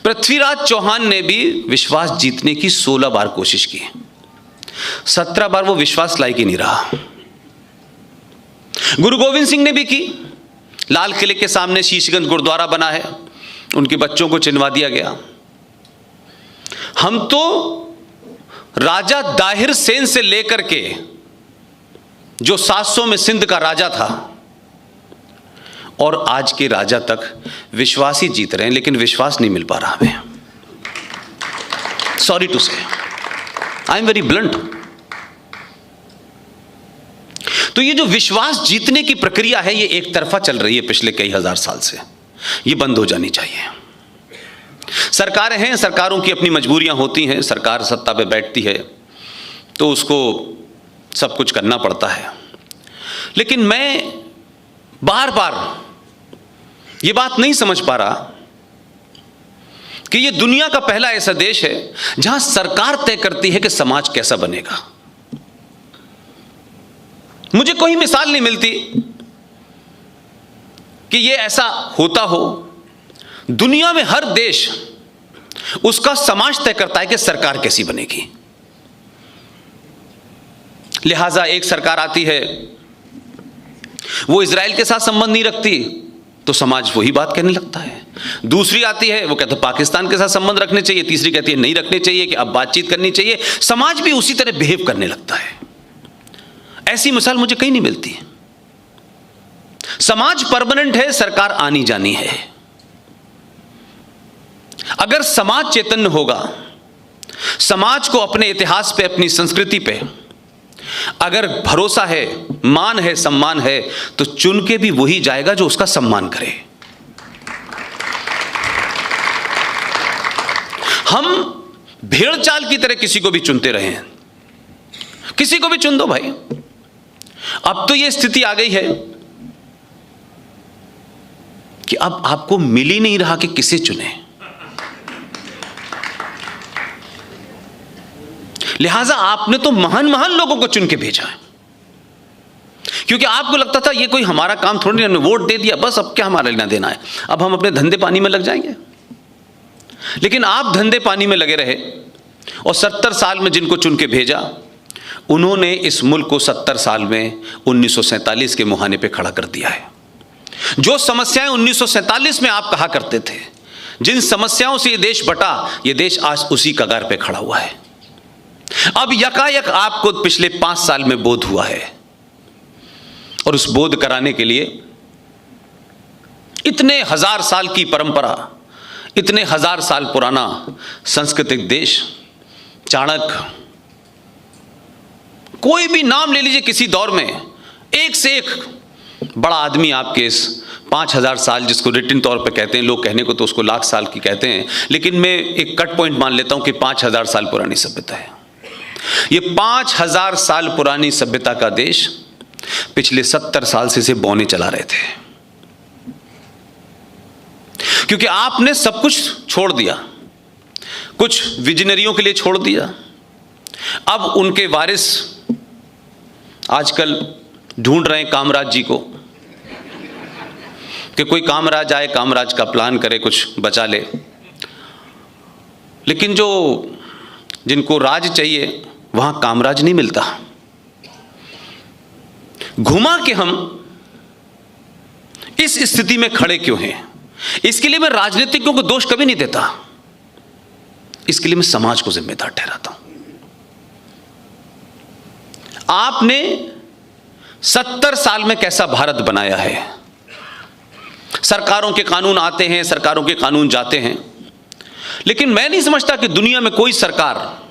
पृथ्वीराज चौहान ने भी विश्वास जीतने की 16 बार कोशिश की, 17 बार वो विश्वास लायक ही नहीं रहा। गुरु गोविंद सिंह ने भी की, लाल किले के सामने शीशगंज गुरुद्वारा बना है, उनके बच्चों को चिनवा दिया गया। हम तो राजा दाहिर सेन से लेकर के जो 700 में सिंध का राजा था और आज के राजा तक विश्वास ही जीत रहे हैं, लेकिन विश्वास नहीं मिल पा रहा हमें। सॉरी टू से, आई एम वेरी ब्लंट। तो ये जो विश्वास जीतने की प्रक्रिया है, ये एक तरफा चल रही है पिछले कई हजार साल से, ये बंद हो जानी चाहिए। सरकारें हैं, सरकारों की अपनी मजबूरियां होती हैं, सरकार सत्ता पे बैठती है तो उसको सब कुछ करना पड़ता है। लेकिन मैं बार बार ये बात नहीं समझ पा रहा कि ये दुनिया का पहला ऐसा देश है जहां सरकार तय करती है कि समाज कैसा बनेगा। मुझे कोई मिसाल नहीं मिलती कि ये ऐसा होता हो। दुनिया में हर देश उसका समाज तय करता है कि सरकार कैसी बनेगी। लिहाजा एक सरकार आती है, वो इजराइल के साथ संबंध नहीं रखती तो समाज वही बात कहने लगता है। दूसरी आती है, वो कहते पाकिस्तान के साथ संबंध रखने चाहिए, तीसरी कहती है नहीं रखने चाहिए, कि अब बातचीत करनी चाहिए। समाज भी उसी तरह बिहेव करने लगता है। ऐसी मिसाल मुझे कहीं नहीं मिलती। समाज परमानेंट है, सरकार आनी जानी है। अगर समाज चैतन्य होगा, समाज को अपने इतिहास पे, अपनी संस्कृति पे अगर भरोसा है, मान है, सम्मान है, तो चुन के भी वही जाएगा जो उसका सम्मान करे। हम भेड़ चाल की तरह किसी को भी चुनते रहे हैं। किसी को भी चुन दो भाई। अब तो यह स्थिति आ गई है कि अब आपको मिल ही नहीं रहा कि किसे चुने। लिहाजा आपने तो महान महान लोगों को चुन के भेजा है, क्योंकि आपको लगता था ये कोई हमारा काम थोड़ी नहीं, हमने वोट दे दिया बस, अब क्या हमारा लेना देना है, अब हम अपने धंधे पानी में लग जाएंगे। लेकिन आप धंधे पानी में लगे रहे और 70 साल में जिनको चुन के भेजा, उन्होंने इस मुल्क को 70 साल में 1947 के मुहाने पे खड़ा कर दिया है। जो समस्याएं 1947 में आप कहा करते थे, जिन समस्याओं से ये देश बटा, ये देश आज उसी कगार पे खड़ा हुआ है। अब यकायक आपको पिछले 5 साल में बोध हुआ है, और उस बोध कराने के लिए इतने हजार साल की परंपरा, इतने हजार साल पुराना सांस्कृतिक देश, चाणक्य, कोई भी नाम ले लीजिए, किसी दौर में एक से एक बड़ा आदमी आपके इस 5000 साल, जिसको रिटन तौर पे कहते हैं, लोग कहने को तो उसको लाख साल की कहते हैं, लेकिन मैं एक कट पॉइंट मान लेता हूं कि 5000 साल पुरानी सभ्यता है। ये 5000 साल पुरानी सभ्यता का देश पिछले 70 साल से इसे बौने चला रहे थे, क्योंकि आपने सब कुछ छोड़ दिया, कुछ विजनरियों के लिए छोड़ दिया। अब उनके वारिस आजकल ढूंढ रहे हैं कामराज जी को, कि कोई कामराज आए, कामराज का प्लान करे, कुछ बचा ले। लेकिन जिनको राज चाहिए वहां कामराज नहीं मिलता। घुमा के हम इस स्थिति में खड़े क्यों हैं? इसके लिए मैं राजनीतिज्ञों को दोष कभी नहीं देता, इसके लिए मैं समाज को जिम्मेदार ठहराता हूं। आपने 70 साल में कैसा भारत बनाया है? सरकारों के कानून आते हैं, सरकारों के कानून जाते हैं, लेकिन मैं नहीं समझता कि दुनिया में कोई सरकार,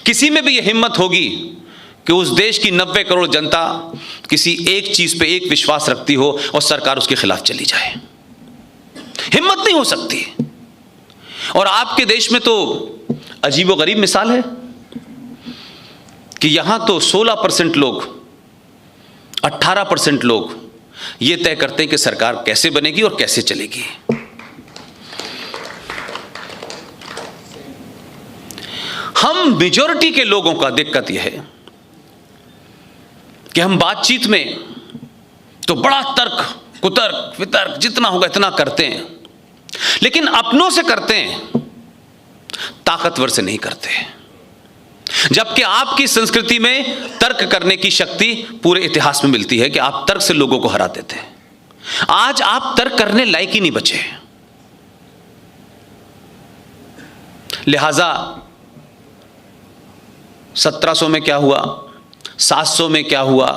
किसी में भी यह हिम्मत होगी कि उस देश की 90 करोड़ जनता किसी एक चीज पे एक विश्वास रखती हो और सरकार उसके खिलाफ चली जाए। हिम्मत नहीं हो सकती। और आपके देश में तो अजीबोगरीब मिसाल है कि यहां तो 16% लोग, 18% लोग ये तय करते हैं कि सरकार कैसे बनेगी और कैसे चलेगी। हम मेजॉरिटी के लोगों का दिक्कत यह है कि हम बातचीत में तो बड़ा तर्क कुतर्क वितर्क जितना होगा इतना करते हैं, लेकिन अपनों से करते हैं, ताकतवर से नहीं करते। जबकि आपकी संस्कृति में तर्क करने की शक्ति पूरे इतिहास में मिलती है कि आप तर्क से लोगों को हराते थे। आज आप तर्क करने लायक ही नहीं बचे। लिहाजा 1700 में क्या हुआ, 700 में क्या हुआ,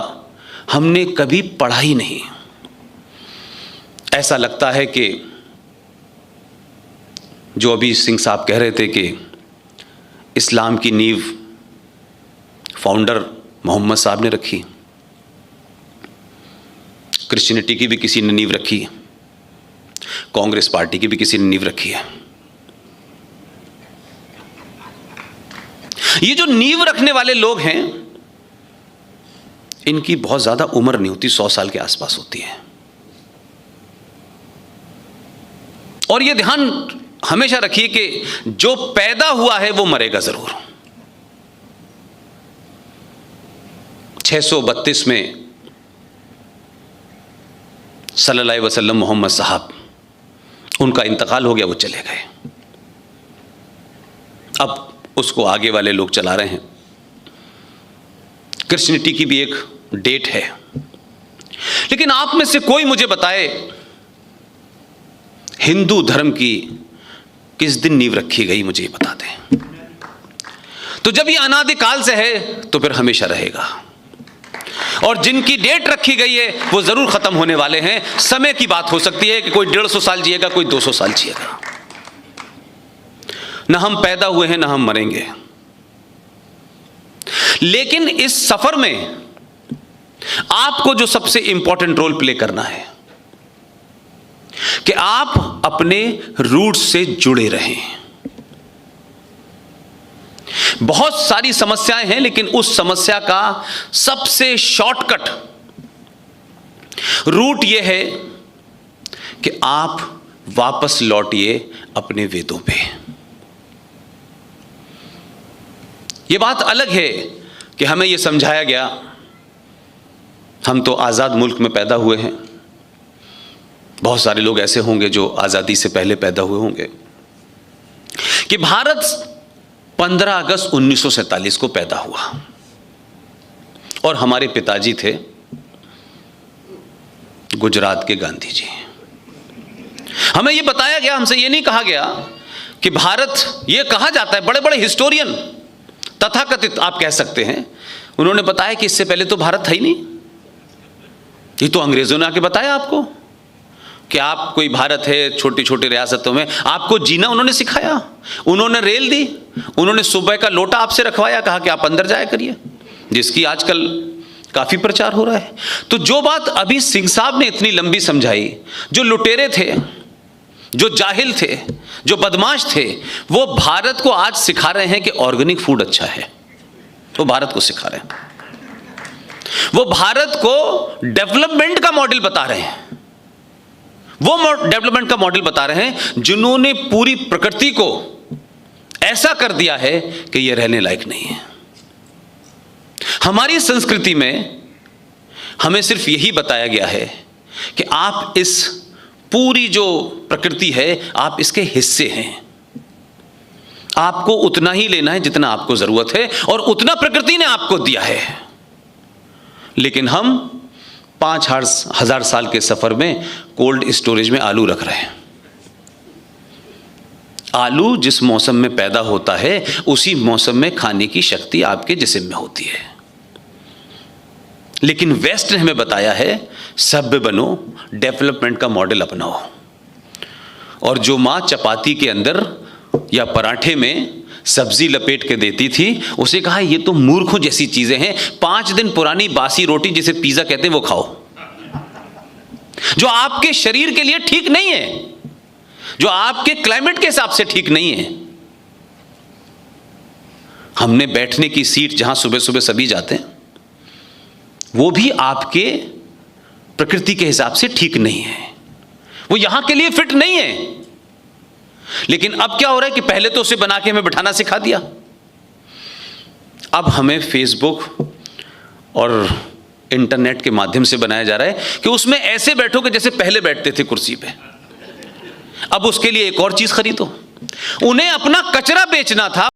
हमने कभी पढ़ा ही नहीं। ऐसा लगता है कि जो अभी सिंह साहब कह रहे थे कि इस्लाम की नींव फाउंडर मोहम्मद साहब ने रखी, क्रिश्चियनिटी की भी किसी ने नींव रखी, कांग्रेस पार्टी की भी किसी ने नींव रखी है। ये जो नींव रखने वाले लोग हैं, इनकी बहुत ज्यादा उम्र नहीं होती, 100 साल के आसपास होती है। और ये ध्यान हमेशा रखिए कि जो पैदा हुआ है वो मरेगा जरूर। 632 में सल्लल्लाहु अलैहि वसल्लम मोहम्मद साहब, उनका इंतकाल हो गया, वो चले गए। अब उसको आगे वाले लोग चला रहे हैं। क्रिश्चियनिटी की भी एक डेट है, लेकिन आप में से कोई मुझे बताए हिंदू धर्म की किस दिन नींव रखी गई, मुझे बता दें। तो जब ये अनादिकाल से है तो फिर हमेशा रहेगा, और जिनकी डेट रखी गई है वो जरूर खत्म होने वाले हैं। समय की बात हो सकती है कि कोई 150 साल जिएगा, कोई 200 साल जिएगा। न हम पैदा हुए हैं, न हम मरेंगे। लेकिन इस सफर में आपको जो सबसे इंपॉर्टेंट रोल प्ले करना है कि आप अपने रूट से जुड़े रहें। बहुत सारी समस्याएं हैं, लेकिन उस समस्या का सबसे शॉर्टकट रूट यह है कि आप वापस लौटिए अपने वेदों पे। यह बात अलग है कि हमें यह समझाया गया, हम तो आज़ाद मुल्क में पैदा हुए हैं। बहुत सारे लोग ऐसे होंगे जो आज़ादी से पहले पैदा हुए होंगे, कि भारत 15 अगस्त 1947 को पैदा हुआ और हमारे पिताजी थे गुजरात के गांधी जी। हमें यह बताया गया, हमसे यह नहीं कहा गया कि भारत, यह कहा जाता है, बड़े बड़े हिस्टोरियन तथाकथित आप कह सकते हैं, उन्होंने बताया कि इससे पहले तो भारत था ही नहीं। ये तो अंग्रेजों ने आके बताया आपको कि आप कोई भारत है छोटी छोटी रियासतों में, आपको जीना उन्होंने सिखाया। उन्होंने रेल दी, उन्होंने सुबह का लोटा आपसे रखवाया, कहा कि आप अंदर जाया करिए, जिसकी आजकल काफी प्रचार हो रहा है। तो जो बात अभी सिंह साहब ने इतनी लंबी समझाई, जो लुटेरे थे, जो जाहिल थे, जो बदमाश थे, वो भारत को आज सिखा रहे हैं कि ऑर्गेनिक फूड अच्छा है। वो भारत को सिखा रहे हैं, वो भारत को डेवलपमेंट का मॉडल बता रहे हैं। वो डेवलपमेंट का मॉडल बता रहे हैं जिन्होंने पूरी प्रकृति को ऐसा कर दिया है कि यह रहने लायक नहीं है। हमारी संस्कृति में हमें सिर्फ यही बताया गया है कि आप इस पूरी जो प्रकृति है, आप इसके हिस्से हैं, आपको उतना ही लेना है जितना आपको जरूरत है, और उतना प्रकृति ने आपको दिया है। लेकिन हम 5000 साल के सफर में कोल्ड स्टोरेज में आलू रख रहे हैं। आलू जिस मौसम में पैदा होता है, उसी मौसम में खाने की शक्ति आपके जिस्म में होती है। लेकिन वेस्ट ने हमें बताया है, सभ्य बनो, डेवलपमेंट का मॉडल अपनाओ। और जो माँ चपाती के अंदर या पराठे में सब्जी लपेट के देती थी, उसे कहा ये तो मूर्खों जैसी चीजें हैं, 5 दिन पुरानी बासी रोटी जिसे पिज्जा कहते हैं वो खाओ, जो आपके शरीर के लिए ठीक नहीं है, जो आपके क्लाइमेट के हिसाब से ठीक नहीं है। हमने बैठने की सीट जहां सुबह सुबह सभी जाते हैं, वो भी आपके प्रकृति के हिसाब से ठीक नहीं है, वो यहां के लिए फिट नहीं है। लेकिन अब क्या हो रहा है कि पहले तो उसे बना के हमें बिठाना सिखा दिया, अब हमें फेसबुक और इंटरनेट के माध्यम से बनाया जा रहा है कि उसमें ऐसे बैठो कि जैसे पहले बैठते थे कुर्सी पे। अब उसके लिए एक और चीज खरीदो। उन्हें अपना कचरा बेचना था।